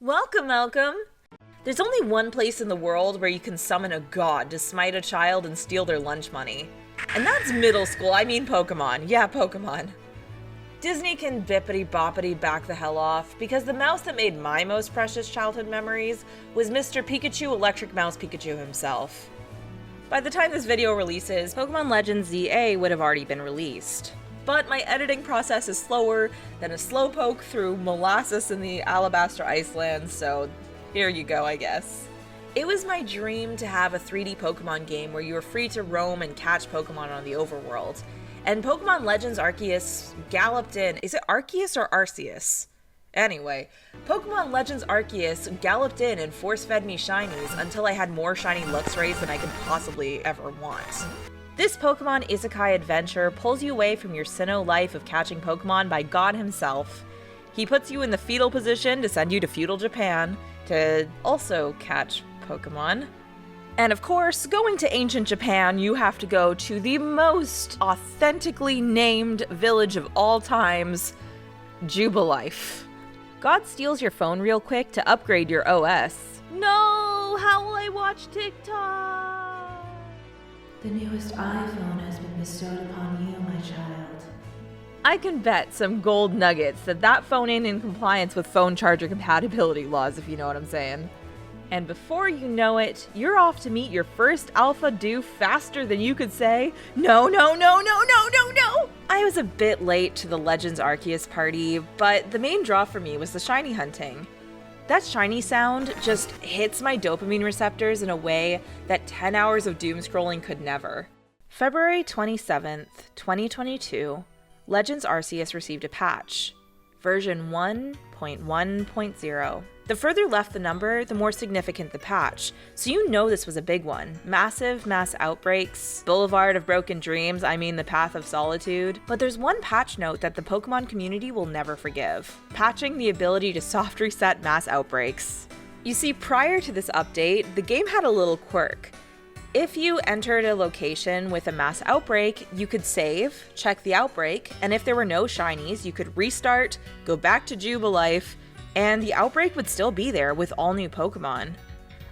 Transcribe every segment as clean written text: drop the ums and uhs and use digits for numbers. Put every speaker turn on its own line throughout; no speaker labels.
Welcome! There's only one place in the world where you can summon a god to smite a child and steal their lunch money. And that's middle school, I mean Pokemon. Yeah, Pokemon. Disney can bippity-boppity back the hell off, because the mouse that made my most precious childhood memories was Mr. Pikachu Electric Mouse Pikachu himself. By the time this video releases, Pokemon Legends ZA would have already been released. But my editing process is slower than a slowpoke through molasses in the Alabaster Iceland, so here you go, I guess. It was my dream to have a 3D Pokemon game where you were free to roam and catch Pokemon on the overworld. And Pokemon Legends Arceus galloped in. Is it Arceus or Arceus? Anyway, Pokemon Legends Arceus galloped in and force-fed me shinies until I had more shiny Luxrays than I could possibly ever want. This Pokemon Isekai adventure pulls you away from your Sinnoh life of catching Pokemon by God himself. He puts you in the fetal position to send you to feudal Japan to also catch Pokemon. And of course, going to ancient Japan, you have to go to the most authentically named village of all times, Jubilife. God steals your phone real quick to upgrade your OS. No! How will I watch TikTok?
The newest iPhone has been bestowed upon you, my child.
I can bet some gold nuggets that phone ain't in compliance with phone charger compatibility laws, if you know what I'm saying. And before you know it, you're off to meet your first alpha due faster than you could say, no. I was a bit late to the Legends Arceus party, but the main draw for me was the shiny hunting. That shiny sound just hits my dopamine receptors in a way that 10 hours of doom scrolling could never. February 27th, 2022, Legends Arceus received a patch, version 1.1.0. The further left the number, the more significant the patch, so you know this was a big one. Massive mass outbreaks, Boulevard of Broken Dreams, I mean the Path of Solitude. But there's one patch note that the Pokemon community will never forgive: patching the ability to soft reset mass outbreaks. You see, prior to this update, the game had a little quirk. If you entered a location with a mass outbreak, you could save, check the outbreak, and if there were no shinies, you could restart, go back to Jubilife, and the outbreak would still be there with all new Pokemon.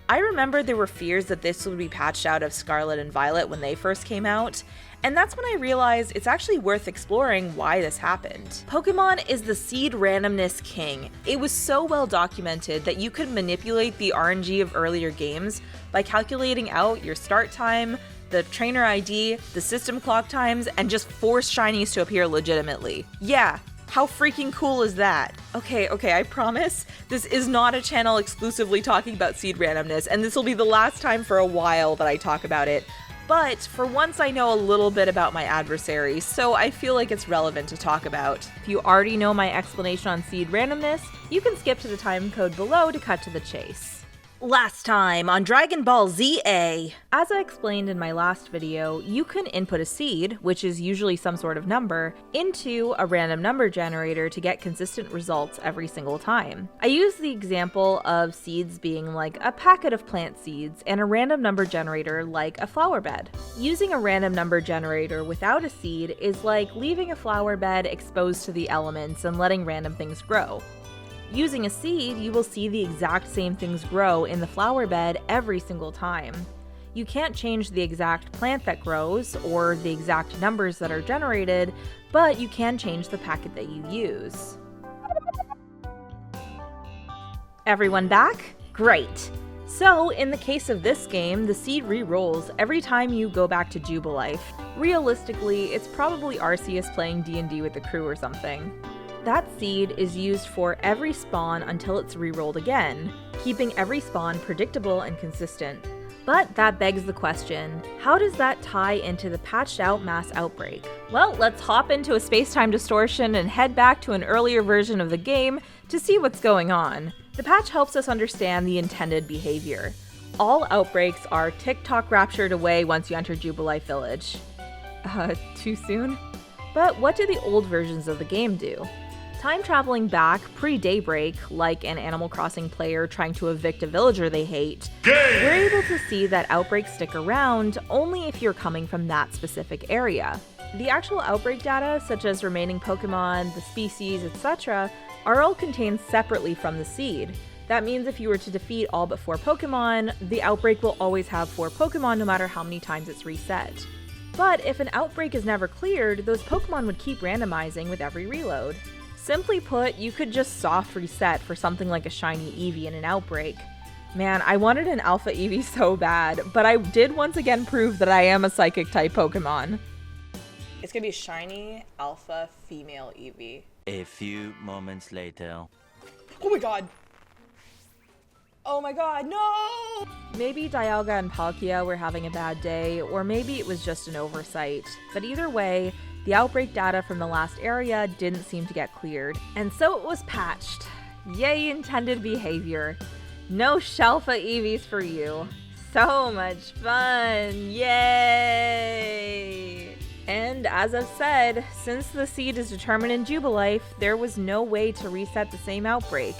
I remember there were fears that this would be patched out of Scarlet and Violet when they first came out, and that's when I realized it's actually worth exploring why this happened. Pokemon is the seed randomness king. It was so well documented that you could manipulate the RNG of earlier games by calculating out your start time, the trainer ID, the system clock times, and just force shinies to appear legitimately. Yeah. How freaking cool is that? Okay, I promise this is not a channel exclusively talking about seed randomness, and this will be the last time for a while that I talk about it. But for once I know a little bit about my adversary, so I feel like it's relevant to talk about. If you already know my explanation on seed randomness, you can skip to the time code below to cut to the chase. Last time on Dragon Ball ZA. As I explained in my last video, you can input a seed, which is usually some sort of number, into a random number generator to get consistent results every single time. I use the example of seeds being like a packet of plant seeds and a random number generator like a flower bed. Using a random number generator without a seed is like leaving a flower bed exposed to the elements and letting random things grow. Using a seed, you will see the exact same things grow in the flower bed every single time. You can't change the exact plant that grows or the exact numbers that are generated, but you can change the packet that you use. Everyone back? Great! So, in the case of this game, the seed re-rolls every time you go back to Jubilife. Realistically, it's probably Arceus playing D&D with the crew or something. That seed is used for every spawn until it's re-rolled again, keeping every spawn predictable and consistent. But that begs the question, how does that tie into the patched out mass outbreak? Well, let's hop into a space-time distortion and head back to an earlier version of the game to see what's going on. The patch helps us understand the intended behavior. All outbreaks are TikTok raptured away once you enter Jubilife Village. Too soon? But what do the old versions of the game do? Time traveling back pre-Daybreak, like an Animal Crossing player trying to evict a villager they hate, we're able to see that outbreaks stick around only if you're coming from that specific area. The actual outbreak data, such as remaining Pokemon, the species, etc., are all contained separately from the seed, That means if you were to defeat all but 4 Pokemon, the outbreak will always have 4 Pokemon no matter how many times it's reset. But if an outbreak is never cleared, those Pokemon would keep randomizing with every reload. Simply put, you could just soft reset for something like a shiny Eevee in an outbreak. Man, I wanted an Alpha Eevee so bad, but I did once again prove that I am a Psychic-type Pokemon. It's gonna be a shiny Alpha female Eevee.
A few moments later.
Oh my god! Oh my god, no! Maybe Dialga and Palkia were having a bad day, or maybe it was just an oversight. But either way, the outbreak data from the last area didn't seem to get cleared, and so it was patched. Yay, intended behavior. No Shelfa Eevees for you. So much fun! Yay! And as I've said, since the seed is determined in Jubilife, there was no way to reset the same outbreak.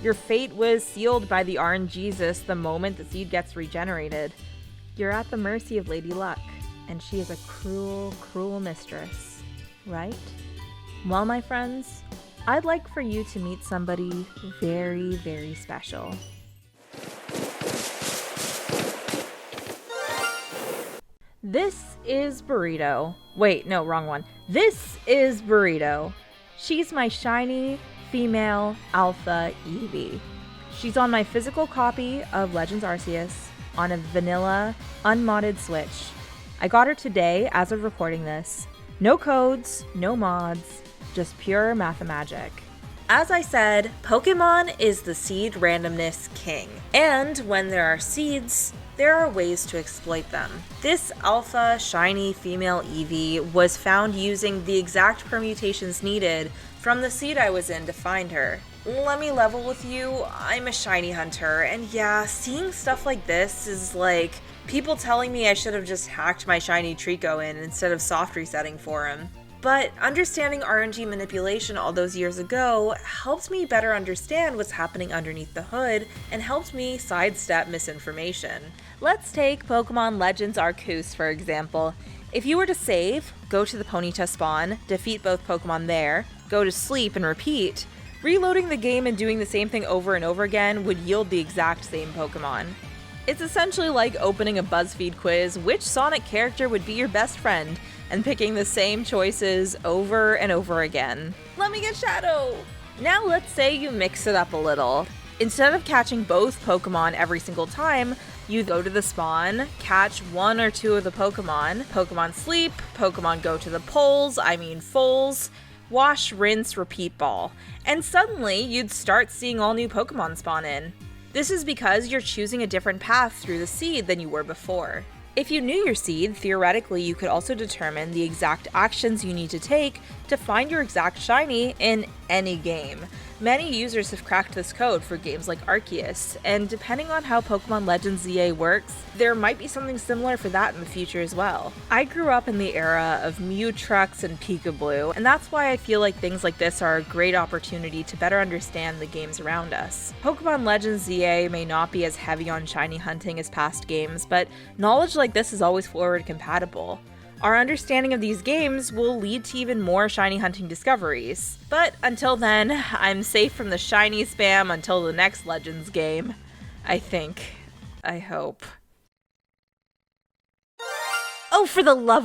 Your fate was sealed by the RNGesus the moment the seed gets regenerated. You're at the mercy of Lady Luck, and she is a cruel, cruel mistress, right? Well, my friends, I'd like for you to meet somebody very, very special. This is Burrito. Wait, no, wrong one. This is Burrito. She's my shiny female Alpha Eevee. She's on my physical copy of Legends Arceus on a vanilla, unmodded Switch. I got her today as of recording this. No codes, no mods, just pure mathemagic. As I said, Pokemon is the seed randomness king. And when there are seeds, there are ways to exploit them. This alpha shiny female Eevee was found using the exact permutations needed from the seed I was in to find her. Let me level with you, I'm a shiny hunter, and yeah, seeing stuff like this is like people telling me I should have just hacked my shiny Trico in instead of soft resetting for him. But understanding RNG manipulation all those years ago helped me better understand what's happening underneath the hood and helped me sidestep misinformation. Let's take Pokemon Legends Arceus for example. If you were to save, go to the Ponyta spawn, defeat both Pokemon there, go to sleep and repeat, reloading the game and doing the same thing over and over again would yield the exact same Pokemon. It's essentially like opening a BuzzFeed quiz, which Sonic character would be your best friend, and picking the same choices over and over again. Let me get Shadow! Now let's say you mix it up a little. Instead of catching both Pokemon every single time, you go to the spawn, catch 1 or 2 of the Pokemon sleep, Pokemon go to the foals, wash, rinse, repeat ball. And suddenly, you'd start seeing all new Pokemon spawn in. This is because you're choosing a different path through the seed than you were before. If you knew your seed, theoretically you could also determine the exact actions you need to take to find your exact shiny in any game. Many users have cracked this code for games like Arceus, and depending on how Pokemon Legends ZA works, there might be something similar for that in the future as well. I grew up in the era of Mewtrucks and Peekaboo, and that's why I feel like things like this are a great opportunity to better understand the games around us. Pokemon Legends ZA may not be as heavy on shiny hunting as past games, but knowledge like this is always forward compatible. Our understanding of these games will lead to even more shiny hunting discoveries. But until then, I'm safe from the shiny spam until the next Legends game. I think. I hope. Oh, for the love of